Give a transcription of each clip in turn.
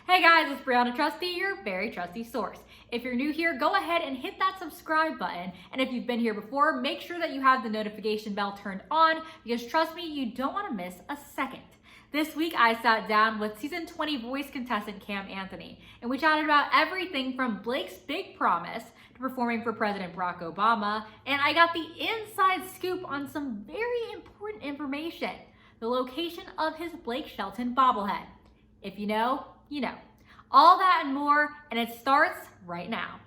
Hey guys, it's Brianna Trusty, your very trusty source. If you're new here, go ahead and hit that subscribe button. And if you've been here before, make sure that you have the notification bell turned on because trust me, you don't want to miss a second. This week, I sat down with season 20 voice contestant Cam Anthony, and we chatted about everything from Blake's big promise to performing for President Barack Obama, and I got the inside scoop on some very important information: the location of his Blake Shelton bobblehead. If you know, you know. All that and more, and it starts right now.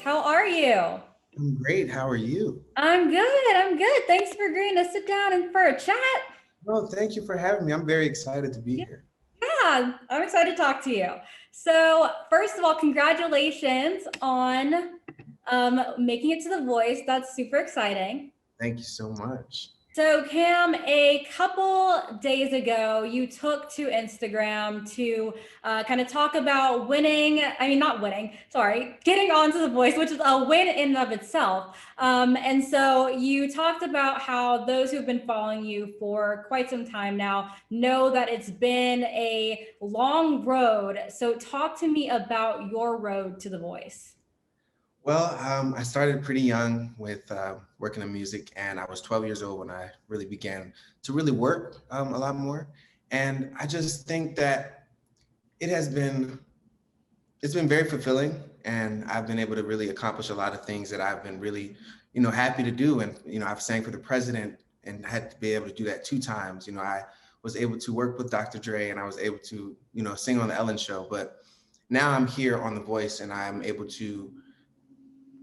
How are you? I'm great. How are you? I'm good. Thanks for agreeing to sit down and for a chat. Well, thank you for having me. I'm very excited to be here. Yeah, I'm excited to talk to you. So, first of all, congratulations on making it to The Voice. That's super exciting. Thank you so much. So, Cam, a couple days ago, you took to Instagram to kind of talk about getting onto The Voice, which is a win in and of itself. And so you talked about how those who've been following you for quite some time now know that it's been a long road. So, talk to me about your road to The Voice. Well, I started pretty young with working in music, and I was 12 years old when I really began to really work a lot more. And I just think that it has been, it's been very fulfilling, and I've been able to really accomplish a lot of things that I've been really, happy to do. And, I've sang for the president and had to be able to do that 2 times. I was able to work with Dr. Dre, and I was able to, sing on the Ellen Show. But now I'm here on The Voice, and I'm able to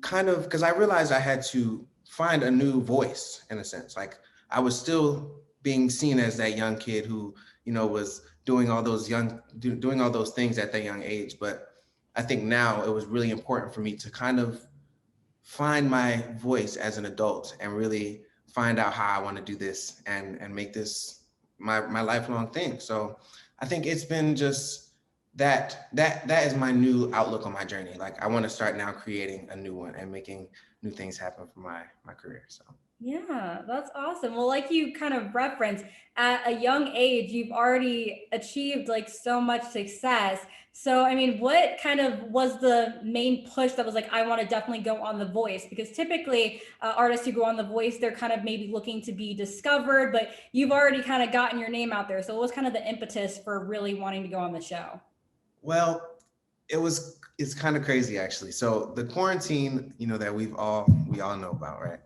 because I realized I had to find a new voice in a sense. Like I was still being seen as that young kid who, was doing all those doing all those things at that young age. But I think now it was really important for me to kind of find my voice as an adult and really find out how I want to do this and make this my lifelong thing. So I think it's been just that is my new outlook on my journey. Like I want to start now creating a new one and making new things happen for my career. So Yeah, that's awesome. Well, like you kind of referenced, at a young age, you've already achieved like so much success. So, I mean, what kind of was the main push that was like, I want to definitely go on The Voice? Because typically, artists who go on The Voice, they're kind of maybe looking to be discovered, but you've already kind of gotten your name out there. So, what was kind of the impetus for really wanting to go on the show? well, it's kind of crazy actually. So the quarantine, that we all know about, right?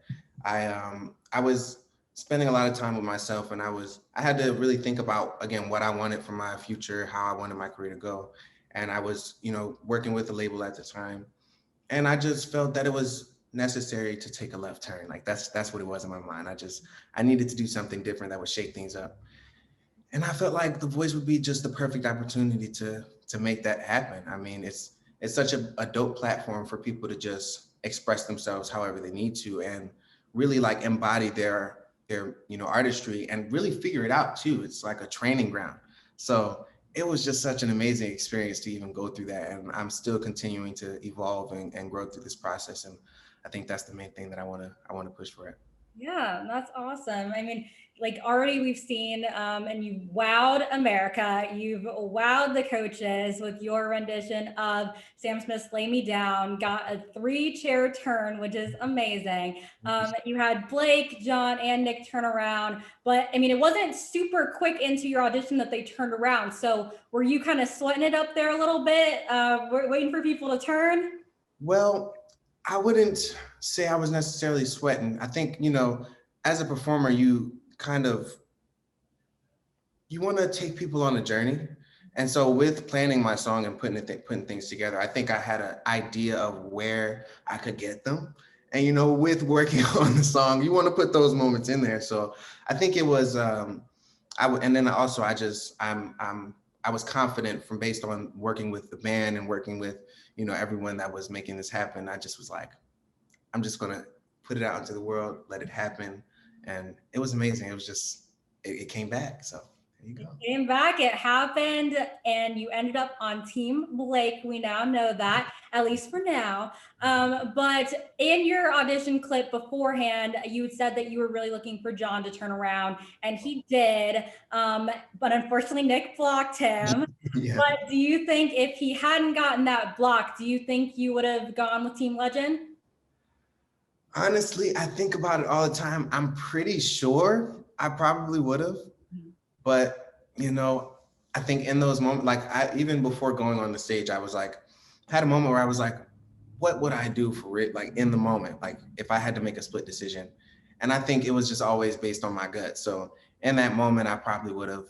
I was spending a lot of time with myself, and I had to really think about again what I wanted for my future, how I wanted my career to go. And I was, working with a label at the time, and I just felt that it was necessary to take a left turn. Like that's what it was in my mind. I needed to do something different that would shake things up. And I felt like The Voice would be just the perfect opportunity to make that happen. I mean, it's such a dope platform for people to just express themselves however they need to and really like embody their artistry and really figure it out too. It's like a training ground. So it was just such an amazing experience to even go through that. And I'm still continuing to evolve and grow through this process. And I think that's the main thing that I wanna push for it. Yeah, that's awesome. I mean, like already we've seen, and you've wowed America. You've wowed the coaches with your rendition of Sam Smith's "Lay Me Down." Got a three-chair turn, which is amazing. You had Blake, John, and Nick turn around, but I mean, it wasn't super quick into your audition that they turned around. So, were you kind of sweating it up there a little bit, waiting for people to turn? Well, I wouldn't say I was necessarily sweating. I think, as a performer, you kind of you want to take people on a journey. And so with planning my song and putting things together, I think I had an idea of where I could get them. And with working on the song, you want to put those moments in there. So I think it was and then also I was confident from based on working with the band and working with, everyone that was making this happen. I just was like, I'm just gonna put it out into the world, let it happen. And it was amazing. It was just it came back. So you go. Came back, it happened, and you ended up on Team Blake. We now know that, at least for now. But in your audition clip beforehand, you said that you were really looking for John to turn around, and he did. But unfortunately, Nick blocked him. Yeah. But do you think if he hadn't gotten that block, do you think you would have gone with Team Legend? Honestly, I think about it all the time. I'm pretty sure I probably would have, but I think in those moments, like even before going on the stage, I was like, had a moment where I was like, what would I do for it? Like in the moment, like if I had to make a split decision. And I think it was just always based on my gut. So in that moment, I probably would have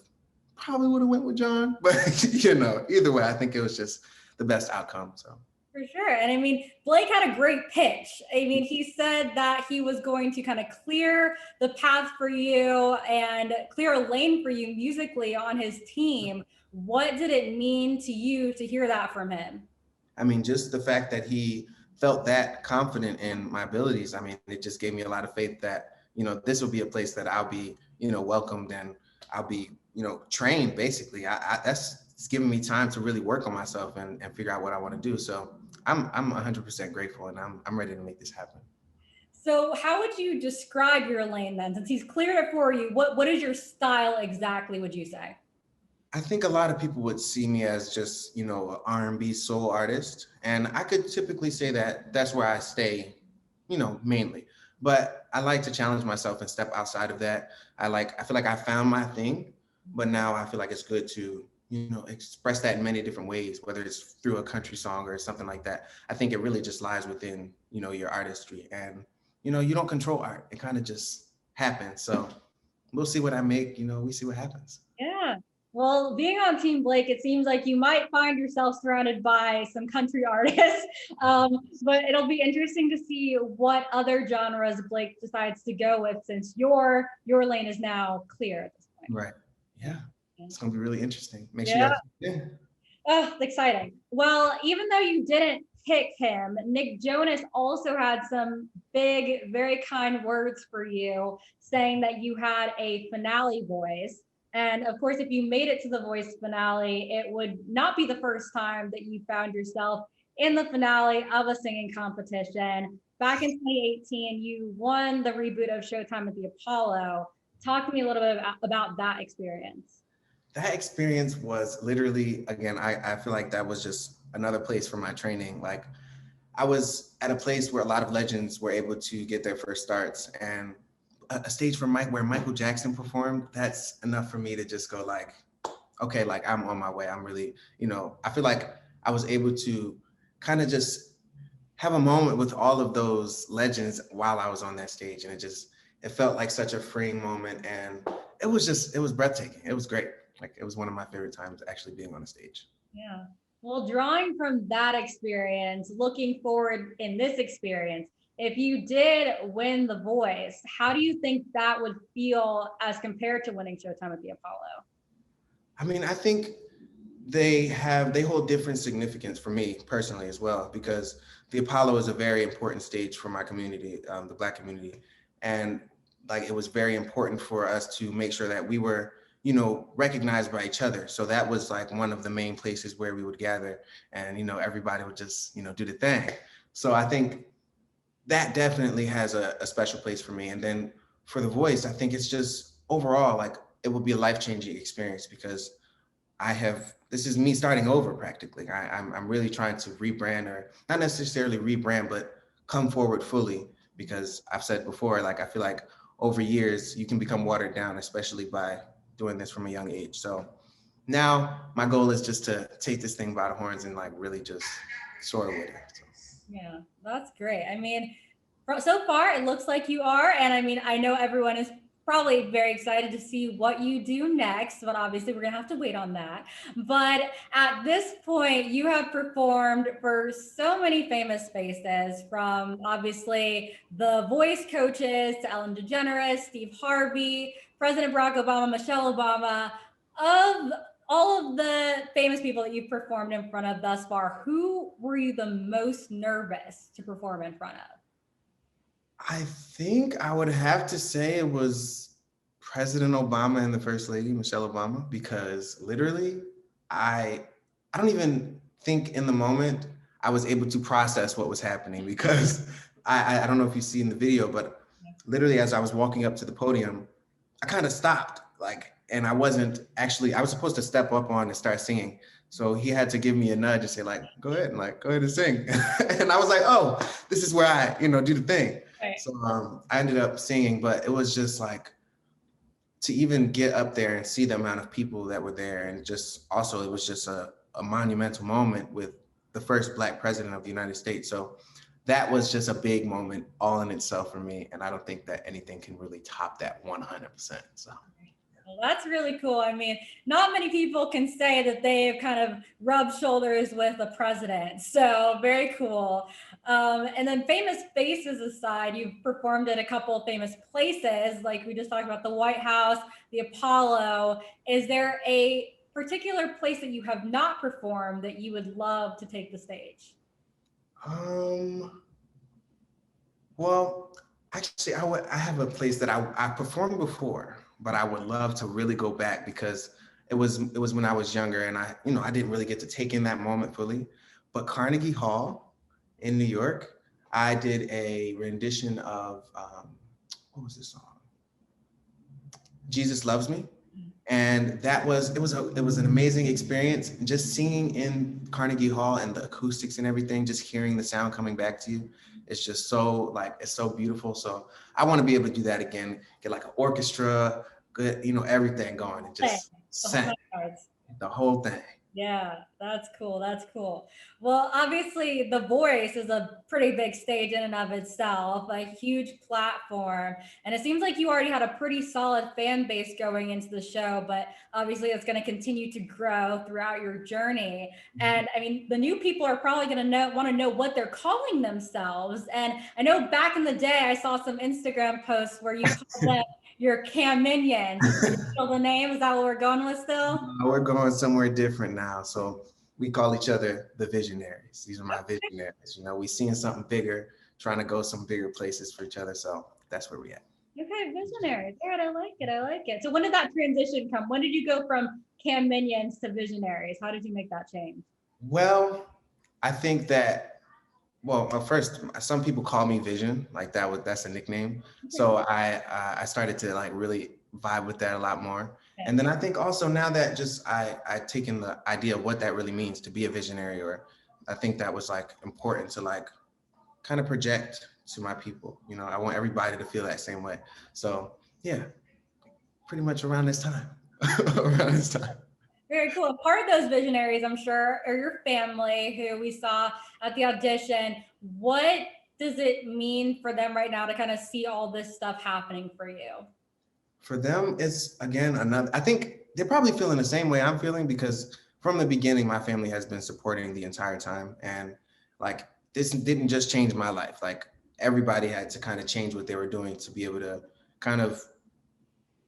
went with John, but either way, I think it was just the best outcome. So. For sure. And I mean, Blake had a great pitch. I mean, he said that he was going to kind of clear the path for you and clear a lane for you musically on his team. What did it mean to you to hear that from him? I mean, just the fact that he felt that confident in my abilities. I mean, it just gave me a lot of faith that, this will be a place that I'll be, welcomed and I'll be, trained basically. That's giving me time to really work on myself and figure out what I want to do. So I'm 100% grateful and I'm ready to make this happen. So how would you describe your lane then? Since he's cleared it for you, what is your style exactly, would you say? I think a lot of people would see me as just, an R&B soul artist. And I could typically say that that's where I stay, mainly. But I like to challenge myself and step outside of that. I feel like I found my thing, but now I feel like it's good to, express that in many different ways, whether it's through a country song or something like that. I think it really just lies within, your artistry. And, you don't control art. It kind of just happens. So we'll see what I make, we see what happens. Yeah. Well, being on Team Blake, it seems like you might find yourself surrounded by some country artists, but it'll be interesting to see what other genres Blake decides to go with, since your lane is now clear at this point. Right. Yeah. It's going to be really interesting. Make sure you Oh, exciting. Well, even though you didn't pick him, Nick Jonas also had some big, very kind words for you, saying that you had a finale voice. And of course, if you made it to the Voice finale, it would not be the first time that you found yourself in the finale of a singing competition. Back in 2018, you won the reboot of Showtime at the Apollo. Talk to me a little bit about that experience. That experience was literally, again, I feel like that was just another place for my training. Like I was at a place where a lot of legends were able to get their first starts, and a stage for where Michael Jackson performed, that's enough for me to just go like, okay, like I'm on my way. I'm really, I feel like I was able to kind of just have a moment with all of those legends while I was on that stage. And it felt like such a freeing moment. And it was breathtaking. It was great. Like it was one of my favorite times actually being on a stage. Yeah. Well, drawing from that experience, looking forward in this experience, if you did win the Voice, how do you think that would feel as compared to winning Showtime at the Apollo? I mean, I think they hold different significance for me personally as well, because the Apollo is a very important stage for my community, the Black community. And like, it was very important for us to make sure that we were, recognized by each other. So that was like one of the main places where we would gather and, everybody would just, do the thing. So I think that definitely has a special place for me. And then for the Voice, I think it's just overall, like it will be a life-changing experience, because this is me starting over practically. I'm really trying to rebrand, or not necessarily rebrand, but come forward fully, because I've said before, like, I feel like over years you can become watered down, especially by doing this from a young age. So now my goal is just to take this thing by the horns and like really just soar with it. So. Yeah, that's great. I mean, so far it looks like you are. And I mean, I know everyone is probably very excited to see what you do next, but obviously we're gonna have to wait on that. But at this point, you have performed for so many famous faces, from obviously the Voice coaches to Ellen DeGeneres, Steve Harvey, President Barack Obama, Michelle Obama. Of all of the famous people that you've performed in front of thus far, who were you the most nervous to perform in front of? I think I would have to say it was President Obama and the First Lady, Michelle Obama, because literally, I don't even think in the moment I was able to process what was happening because I don't know if you see in the video, but literally as I was walking up to the podium, I kind of stopped, like, and I wasn't actually, I was supposed to step up on and start singing. So he had to give me a nudge and say, like, go ahead and sing. And I was like, oh, this is where I, do the thing. Right. So I ended up singing, but it was just like, to even get up there and see the amount of people that were there. And just also, it was just a monumental moment with the first Black president of the United States. So that was just a big moment all in itself for me. And I don't think that anything can really top that 100%. So. Well, that's really cool. I mean, not many people can say that they've kind of rubbed shoulders with a president. So very cool. And then famous faces aside, you've performed at a couple of famous places, like we just talked about the White House, the Apollo. Is there a particular place that you have not performed that you would love to take the stage? Well, actually, I have a place that I performed before, but I would love to really go back because it was when I was younger and I didn't really get to take in that moment fully. But Carnegie Hall in New York, I did a rendition of what was this song? Jesus Loves Me. And it was an amazing experience, just singing in Carnegie Hall and the acoustics and everything, just hearing the sound coming back to you. It's just so it's so beautiful. So I want to be able to do that again, get like an orchestra, good, everything going and just sing the whole thing. Yeah, that's cool. That's cool. Well, obviously, The Voice is a pretty big stage in and of itself, a huge platform. And it seems like you already had a pretty solid fan base going into the show, but obviously, it's going to continue to grow throughout your journey. And I mean, the new people are probably going to want to know what they're calling themselves. And I know back in the day, I saw some Instagram posts where you called them your Cam Minions. Still the name? Is that what we're going with still? We're going somewhere different now. So we call each other the visionaries. These are my visionaries. We seeing something bigger, trying to go some bigger places for each other. So that's where we at. Okay, visionaries. All right, I like it. I like it. So when did that transition come? When did you go from Cam Minions to visionaries? How did you make that change? Well, I think that first, some people call me Vision, like that's a nickname. Okay. So I started to like really vibe with that a lot more. Okay. And then I think also now that just I taken the idea of what that really means to be a visionary, or I think that was like important to like kind of project to my people. I want everybody to feel that same way. So yeah, pretty much around this time. Very cool. And part of those visionaries, I'm sure, are your family who we saw at the audition. What does it mean for them right now to kind of see all this stuff happening for you? For them, it's again, I think they're probably feeling the same way I'm feeling because from the beginning, my family has been supporting the entire time. And like, this didn't just change my life. Like everybody had to kind of change what they were doing to be able to kind of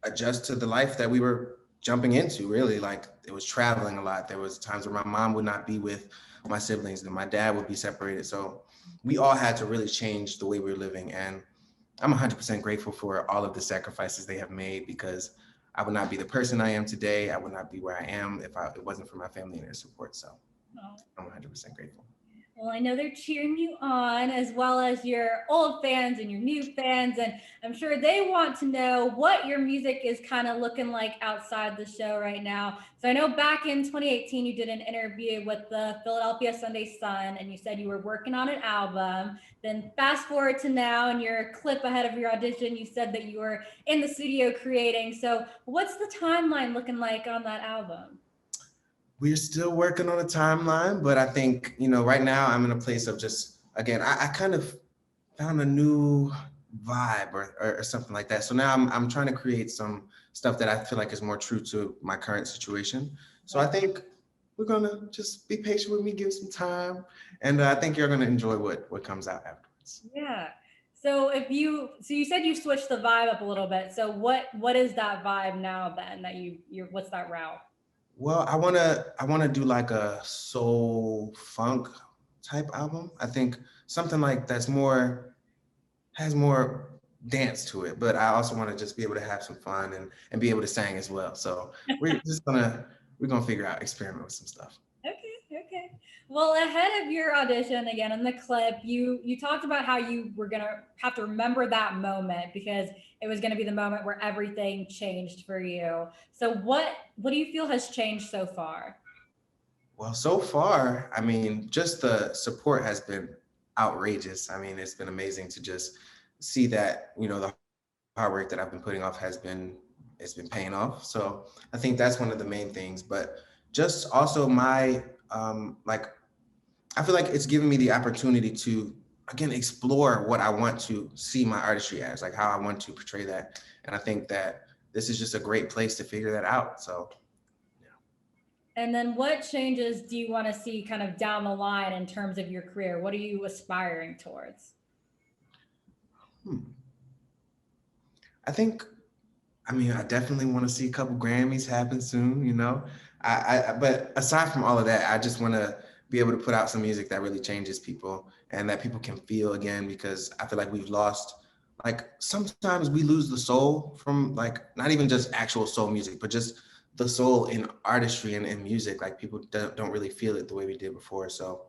adjust to the life that we were jumping into. Really, like it was traveling a lot. There was times where my mom would not be with my siblings and my dad would be separated. So we all had to really change the way we were living. And I'm 100% grateful for all of the sacrifices they have made because I would not be the person I am today. I would not be where I am if it wasn't for my family and their support. So I'm 100% grateful. Well, I know they're cheering you on as well as your old fans and your new fans. And I'm sure they want to know what your music is kind of looking like outside the show right now. So I know back in 2018, you did an interview with the Philadelphia Sunday Sun and you said you were working on an album. Then fast forward to now and your clip ahead of your audition, you said that you were in the studio creating. So what's the timeline looking like on that album? We're still working on a timeline, but I think, right now I'm in a place of just, again, I kind of found a new vibe or something like that. So now I'm trying to create some stuff that I feel like is more true to my current situation. So I think we're gonna just be patient with me, give some time. And I think you're gonna enjoy what comes out afterwards. Yeah. So you said you switched the vibe up a little bit. So what is that vibe now then that what's that route? Well, I wanna do like a soul funk type album. I think something like has more dance to it, but I also want to just be able to have some fun and be able to sing as well. So we're gonna figure out, experiment with some stuff. Okay, okay. Well, ahead of your audition, again in the clip, you talked about how you were gonna have to remember that moment because it was gonna be the moment where everything changed for you. So what do you feel has changed so far? Well, so far, I mean, just the support has been outrageous. I mean, it's been amazing to just see that, the hard work that I've been putting off it's been paying off. So I think that's one of the main things. But just also like I feel like it's given me the opportunity to again explore what I want to see my artistry as, like how I want to portray that. And I think that this is just a great place to figure that out. So And then what changes do you want to see kind of down the line in terms of your career? What are you aspiring towards? hmm, I think I mean, I definitely want to see a couple Grammys happen soon. But aside from all of that, I just want to be able to put out some music that really changes people and that people can feel again, because I feel like we've lost, like sometimes we lose the soul from like, not even just actual soul music, but just the soul in artistry and in music. Like people don't really feel it the way we did before. So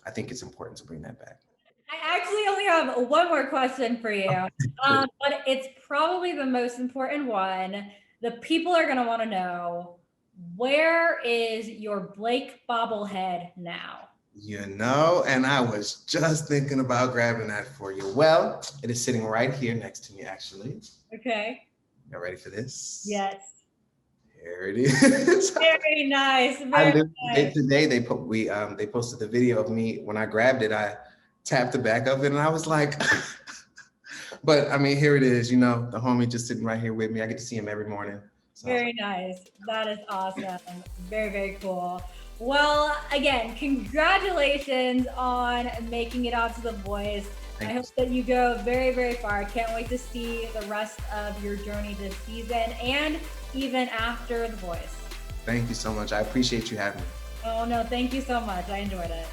I think it's important to bring that back. I actually only have one more question for you, but it's probably the most important one. The people are going to want to know, where is your Blake bobblehead now? And I was just thinking about grabbing that for you. Well, it is sitting right here next to me, actually. Okay. Y'all ready for this? Yes. Here it is. Very nice. I Very literally nice. today they posted the video of me when I grabbed it. I tapped the back of it and I was like, but I mean, here it is. The homie just sitting right here with me. I get to see him every morning. So Very nice. That is awesome. Very, very cool. Well, again, congratulations on making it onto The Voice. I thank you. hope that you go very, very far. I can't wait to see the rest of your journey this season and even after The Voice. Thank you so much. I appreciate you having me. Oh, no, thank you so much. I enjoyed it.